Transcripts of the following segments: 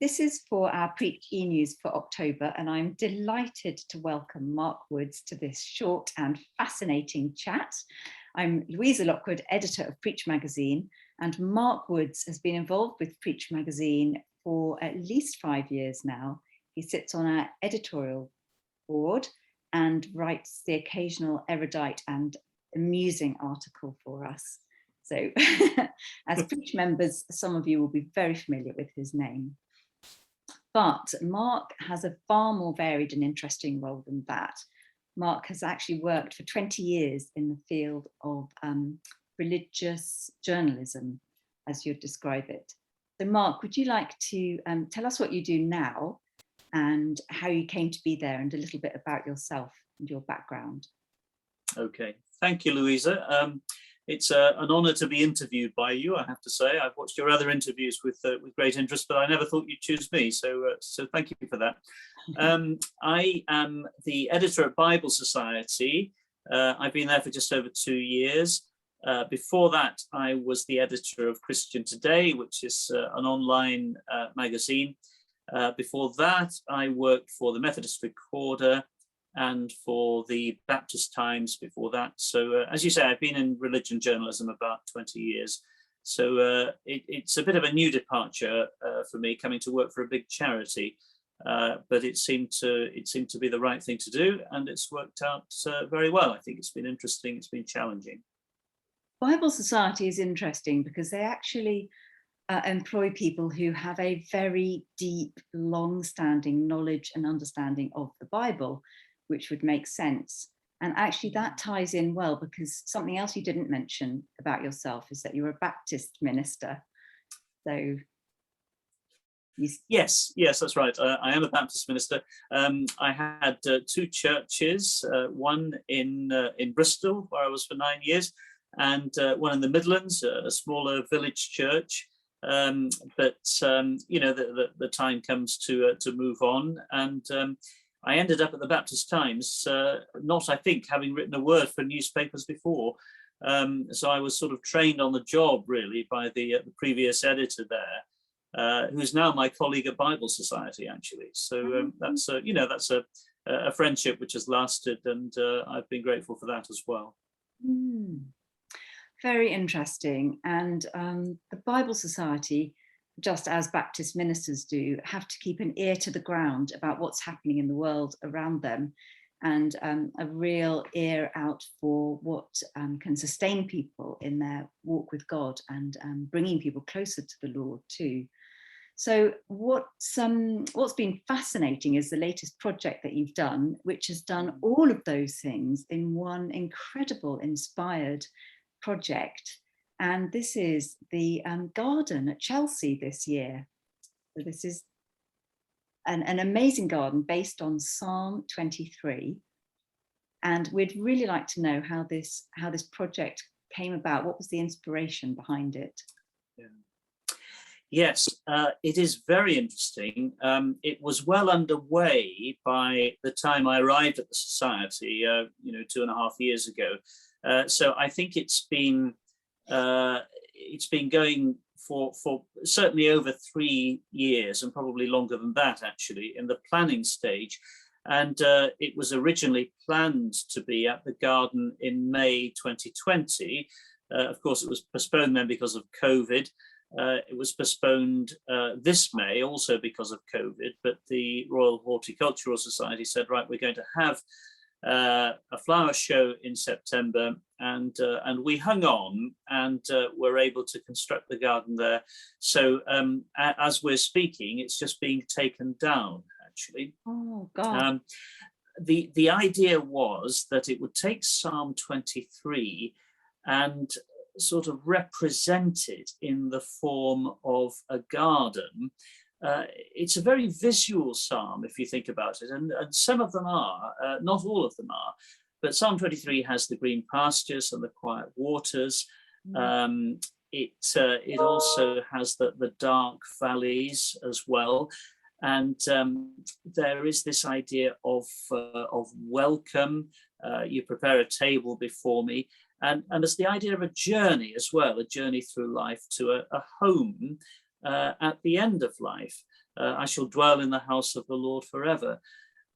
this is for our Preach eNews for October, and I'm delighted to welcome Mark Woods to this short and fascinating chat. I'm Louisa Lockwood, editor of Preach magazine, and Mark Woods has been involved with Preach magazine for at least 5 years now. He sits on our editorial board and writes the occasional erudite and amusing article for us. So as Preach members, some of you will be very familiar with his name. But Mark has a far more varied and interesting role than that. Mark has actually worked for 20 years in the field of religious journalism, as you'd describe it. So Mark, would you like to tell us what you do now and how you came to be there, and a little bit about yourself and your background? Okay, thank you, Louisa. It's an honour to be interviewed by you, I have to say. I've watched your other interviews with great interest, but I never thought you'd choose me, so thank you for that. I am the editor at Bible Society. I've been there for just over 2 years. Before that, I was the editor of Christian Today, which is an online magazine. Before that, I worked for the Methodist Recorder and for the Baptist Times before that. So as you say, I've been in religion journalism about 20 years. So it's a bit of a new departure for me, coming to work for a big charity. But it seemed to be the right thing to do, and it's worked out very well. I think it's been interesting, it's been challenging. Bible Society is interesting because they actually employ people who have a very deep, long-standing knowledge and understanding of the Bible, which would make sense. And actually that ties in well, because something else you didn't mention about yourself is that you're a Baptist minister. So Yes, that's right. I am a Baptist minister. I had 2 churches, one in Bristol, where I was for 9 years, and one in the Midlands, a smaller village church. But you know, the time comes to move on, and I ended up at the Baptist Times, not, I think, having written a word for newspapers before. So I was sort of trained on the job, really, by the previous editor there, who's now my colleague at Bible Society, actually. So that's a friendship which has lasted, and I've been grateful for that as well. Very interesting. And the Bible Society, just as Baptist ministers do, have to keep an ear to the ground about what's happening in the world around them, and a real ear out for what can sustain people in their walk with God, and bringing people closer to the Lord too. So what's been fascinating is the latest project that you've done, which has done all of those things in one incredible, inspired project. And this is the garden at Chelsea this year. So this is an amazing garden based on Psalm 23. And we'd really like to know how this project came about. What was the inspiration behind it? Yeah. Yes, it is very interesting. It was well underway by the time I arrived at the Society, 2.5 years ago. So I think it's been going for certainly over 3 years, and probably longer than that, actually, in the planning stage. And it was originally planned to be at the garden in May 2020. Of course, it was postponed then because of COVID. It was postponed this May also because of COVID, but the Royal Horticultural Society said, right, we're going to have a flower show in September, and we hung on and were able to construct the garden there. So as we're speaking, it's just being taken down, actually. Oh God. The idea was that it would take Psalm 23 and sort of represent it in the form of a garden. It's a very visual psalm, if you think about it, and some of them are, not all of them are, but Psalm 23 has the green pastures and the quiet waters. It also has the dark valleys as well, and there is this idea of welcome. You prepare a table before me, and there's the idea of a journey as well, a journey through life to a home at the end of life. I shall dwell in the house of the Lord forever.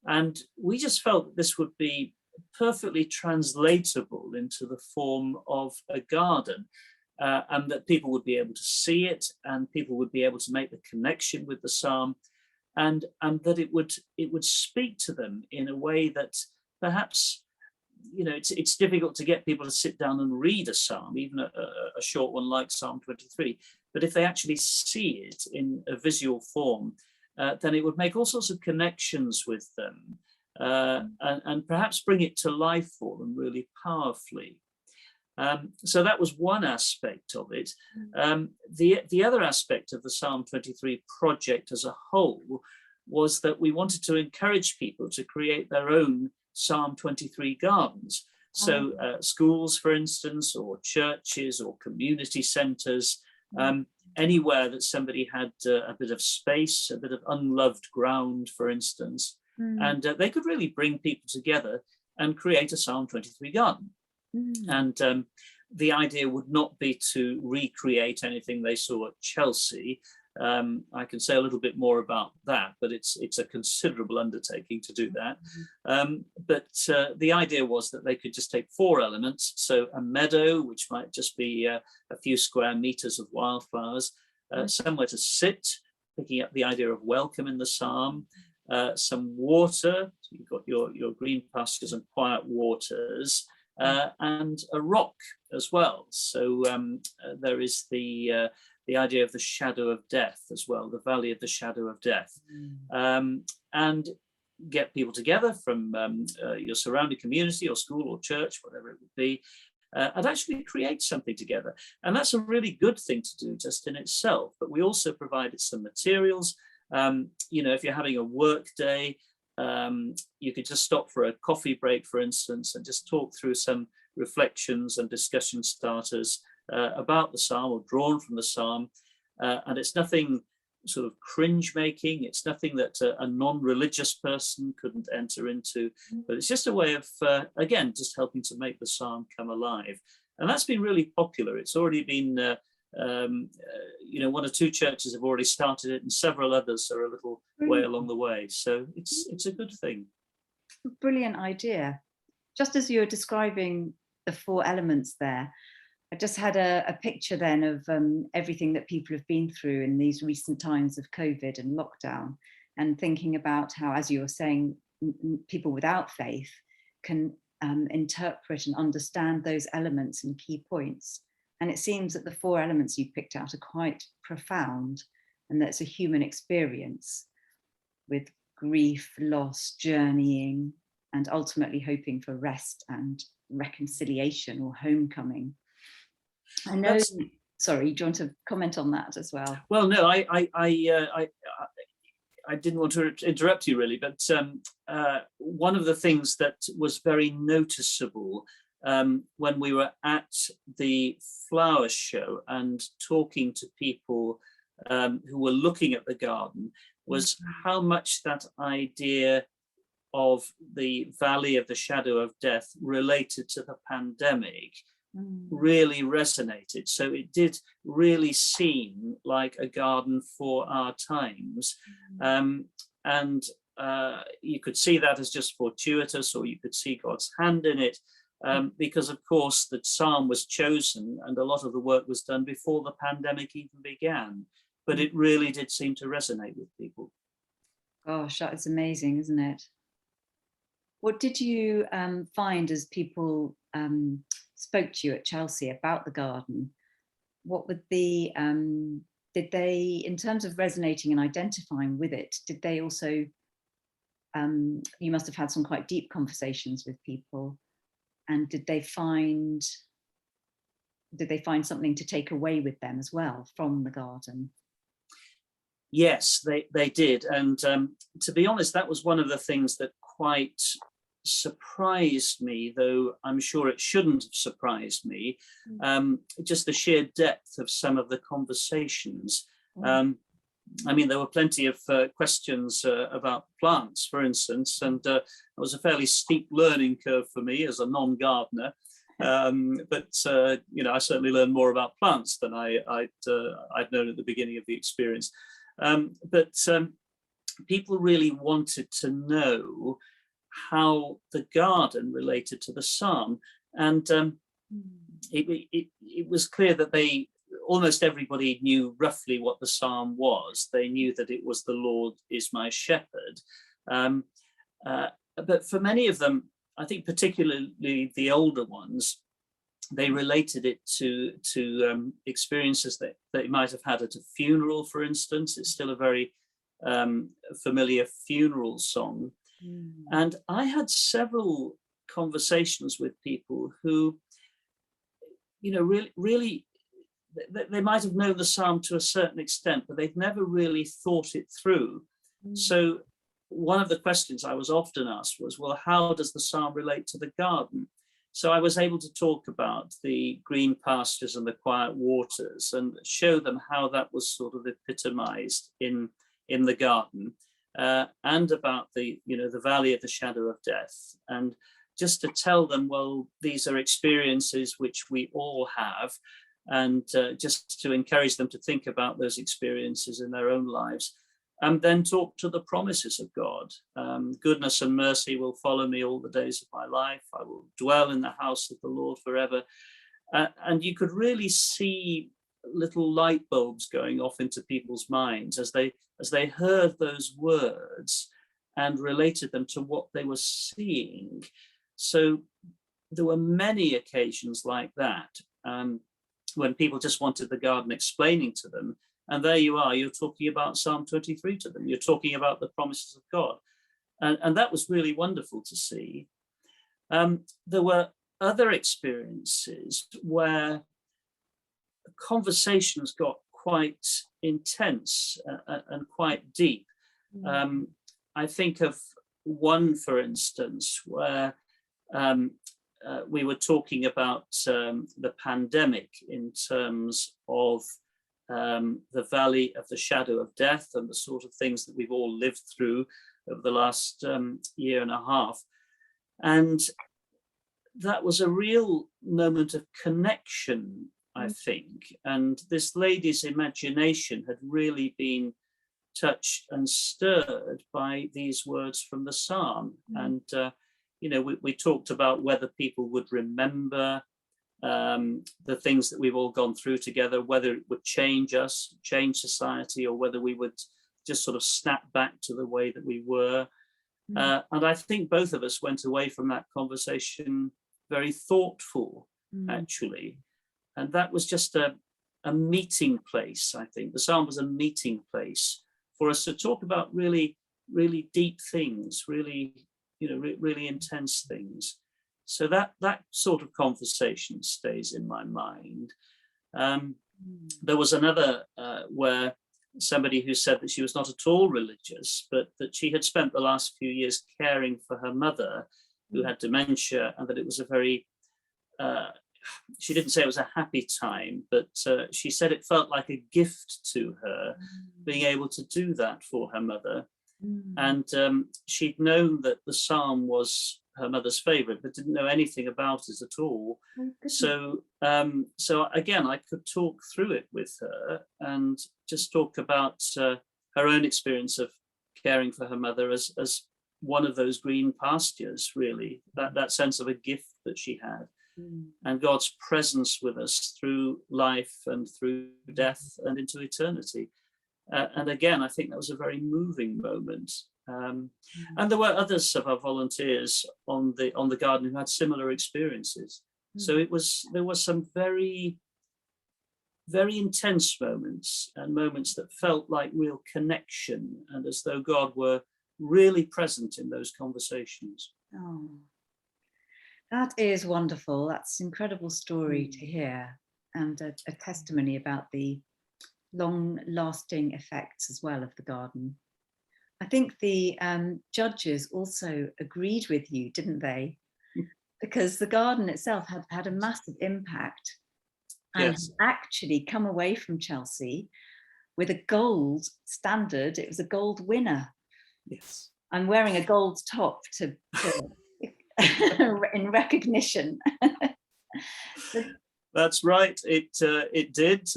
And we just felt that this would be perfectly translatable into the form of a garden, and that people would be able to see it, and people would be able to make the connection with the psalm, and that it would speak to them in a way that perhaps, it's difficult to get people to sit down and read a psalm, even a short one like Psalm 23. But if they actually see it in a visual form, then it would make all sorts of connections with them, and perhaps bring it to life for them really powerfully. So that was one aspect of it. The other aspect of the Psalm 23 project as a whole was that we wanted to encourage people to create their own Psalm 23 gardens. So schools, for instance, or churches or community centres, anywhere that somebody had a bit of space, a bit of unloved ground, for instance, and they could really bring people together and create a Psalm 23 garden. And the idea would not be to recreate anything they saw at Chelsea. I can say a little bit more about that, but it's a considerable undertaking to do that. But the idea was that they could just take 4 elements. So a meadow, which might just be a few square meters of wildflowers, somewhere to sit, picking up the idea of welcome in the psalm, some water, so you've got your green pastures and quiet waters, and a rock as well. So there is the idea of the shadow of death as well, the valley of the shadow of death, and get people together from your surrounding community or school or church, whatever it would be, and actually create something together. And that's a really good thing to do just in itself. But we also provided some materials. If you're having a work day, you could just stop for a coffee break, for instance, and just talk through some reflections and discussion starters about the psalm or drawn from the psalm. And it's nothing sort of cringe making. It's nothing that a non-religious person couldn't enter into, but it's just a way of, again, just helping to make the psalm come alive. And that's been really popular. It's already been, 1 or 2 churches have already started it, and several others are a little way along the way. So it's a good thing. Brilliant idea. Just as you were describing the 4 elements there, I just had a picture then of everything that people have been through in these recent times of COVID and lockdown, and thinking about how, as you were saying, people without faith can interpret and understand those elements and key points. And it seems that the 4 elements you picked out are quite profound, and that's a human experience with grief, loss, journeying, and ultimately hoping for rest and reconciliation or homecoming. I know. Sorry, do you want to comment on that as well? Well, no, I didn't want to interrupt you really, but one of the things that was very noticeable when we were at the flower show and talking to people who were looking at the garden was how much that idea of the valley of the shadow of death related to the pandemic really resonated. So it did really seem like a garden for our times. And you could see that as just fortuitous, or you could see God's hand in it, because of course the psalm was chosen and a lot of the work was done before the pandemic even began. But it really did seem to resonate with people. Gosh, that is amazing, isn't it? What did you find as people spoke to you at Chelsea about the garden? What would did they, in terms of resonating and identifying with it, did they also, you must have had some quite deep conversations with people, and did they find something to take away with them as well from the garden? Yes, they did. And to be honest, that was one of the things that quite surprised me, though I'm sure it shouldn't have surprised me, just the sheer depth of some of the conversations. I mean, there were plenty of questions about plants, for instance, and it was a fairly steep learning curve for me as a non-gardener. But I certainly learned more about plants than I'd known at the beginning of the experience. But people really wanted to know how the garden related to the psalm. And it was clear that almost everybody knew roughly what the psalm was. They knew that it was "The Lord is my shepherd." But for many of them, I think particularly the older ones, they related it to experiences that they might have had at a funeral, for instance. It's still a very familiar funeral song. And I had several conversations with people who, really, they might have known the psalm to a certain extent, but they'd never really thought it through. So one of the questions I was often asked was, well, how does the psalm relate to the garden? So I was able to talk about the green pastures and the quiet waters and show them how that was sort of epitomized in the garden, and about the valley of the shadow of death, and just to tell them, well, these are experiences which we all have, and just to encourage them to think about those experiences in their own lives, and then talk to the promises of God. Goodness and mercy will follow me all the days of my life. I will dwell in the house of the Lord forever. And you could really see little light bulbs going off into people's minds as they heard those words and related them to what they were seeing. So there were many occasions like that, when people just wanted the garden explaining to them. And there you are, you're talking about Psalm 23 to them. You're talking about the promises of God. And that was really wonderful to see. There were other experiences where conversations got quite intense and quite deep. I think of one, for instance, where we were talking about the pandemic in terms of the valley of the shadow of death and the sort of things that we've all lived through over the last year and a half. And that was a real moment of connection, I think. And this lady's imagination had really been touched and stirred by these words from the psalm. And, we talked about whether people would remember the things that we've all gone through together, whether it would change us, change society, or whether we would just sort of snap back to the way that we were. And I think both of us went away from that conversation very thoughtful, actually. And that was just a meeting place, I think. The psalm was a meeting place for us to talk about really, really deep things, really, really intense things. So that sort of conversation stays in my mind. There was another where somebody who said that she was not at all religious, but that she had spent the last few years caring for her mother, who had dementia, and that it was a very, she didn't say it was a happy time, but she said it felt like a gift to her being able to do that for her mother. And she'd known that the psalm was her mother's favorite, but didn't know anything about it at all. So again, I could talk through it with her and just talk about her own experience of caring for her mother as one of those green pastures, really, that sense of a gift that she had, and God's presence with us through life and through death and into eternity. And again, I think that was a very moving moment. And there were others of our volunteers on the garden who had similar experiences. So there was some very, very intense moments, and moments that felt like real connection, and as though God were really present in those conversations. Oh, that is wonderful. That's an incredible story to hear, and a testimony about the long-lasting effects as well of the garden. I think the judges also agreed with you, didn't they? Because the garden itself had a massive impact, and Yes. actually come away from Chelsea with a gold standard. It was a gold winner. Yes. I'm wearing a gold top to in recognition. That's right. It did.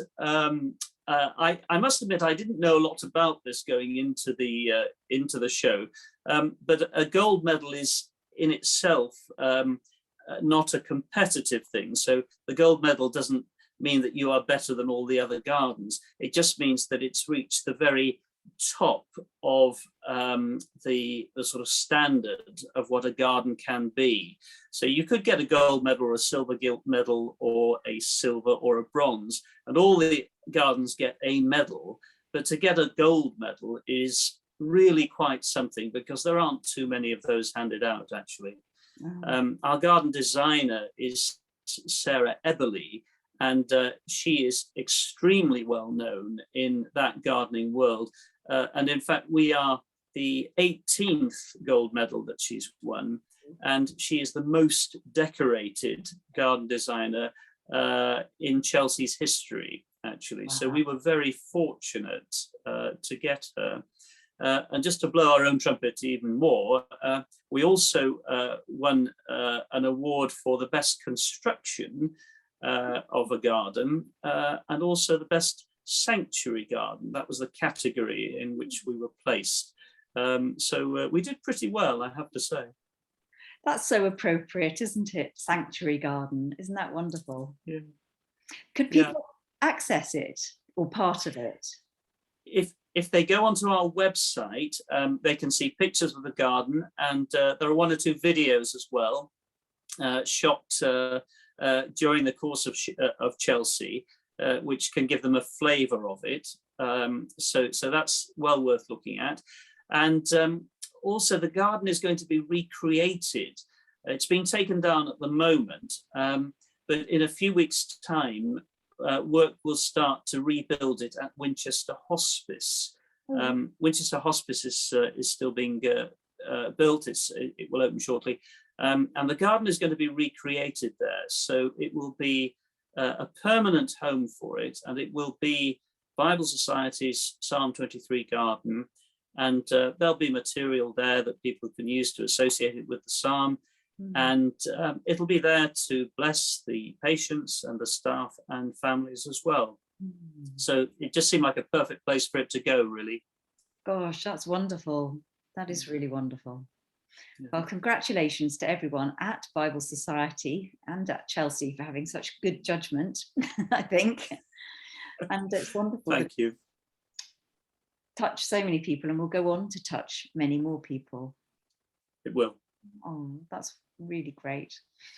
I must admit I didn't know a lot about this going into the show, but a gold medal is in itself not a competitive thing. So the gold medal doesn't mean that you are better than all the other gardens. It just means that it's reached the very top of the sort of standard of what a garden can be. So you could get a gold medal or a silver gilt medal or a silver or a bronze, and all the gardens get a medal. But to get a gold medal is really quite something, because there aren't too many of those handed out, actually. Our garden designer is Sarah Eberly, and she is extremely well known in that gardening world. And in fact, we are the 18th gold medal that she's won, and she is the most decorated garden designer in Chelsea's history, actually. Wow. So we were very fortunate to get her. And just to blow our own trumpet even more, we also won an award for the best construction of a garden, and also the best sanctuary garden. That was the category in which we were placed. So we did pretty well, I have to say. That's so appropriate, isn't it? Sanctuary garden, isn't that wonderful? Yeah. Could people access it, or part of it? If they go onto our website, they can see pictures of the garden, and there are one or two videos as well, shot during the course of Chelsea, which can give them a flavour of it. So that's well worth looking at. And also the garden is going to be recreated. It's been taken down at the moment, but in a few weeks' time, work will start to rebuild it at Winchester Hospice. Winchester Hospice is still being built. It will open shortly. And the garden is going to be recreated there. So it will be a permanent home for it, and it will be Bible Society's Psalm 23 garden. And there'll be material there that people can use to associate it with the Psalm. And it'll be there to bless the patients and the staff and families as well. So it just seemed like a perfect place for it to go, really. Gosh, that's wonderful. That is really wonderful. Yeah. Well, congratulations to everyone at Bible Society and at Chelsea for having such good judgment, I think. And it's wonderful. Thank you. Touch so many people, and we'll go on to touch many more people. It will. Oh, that's really great.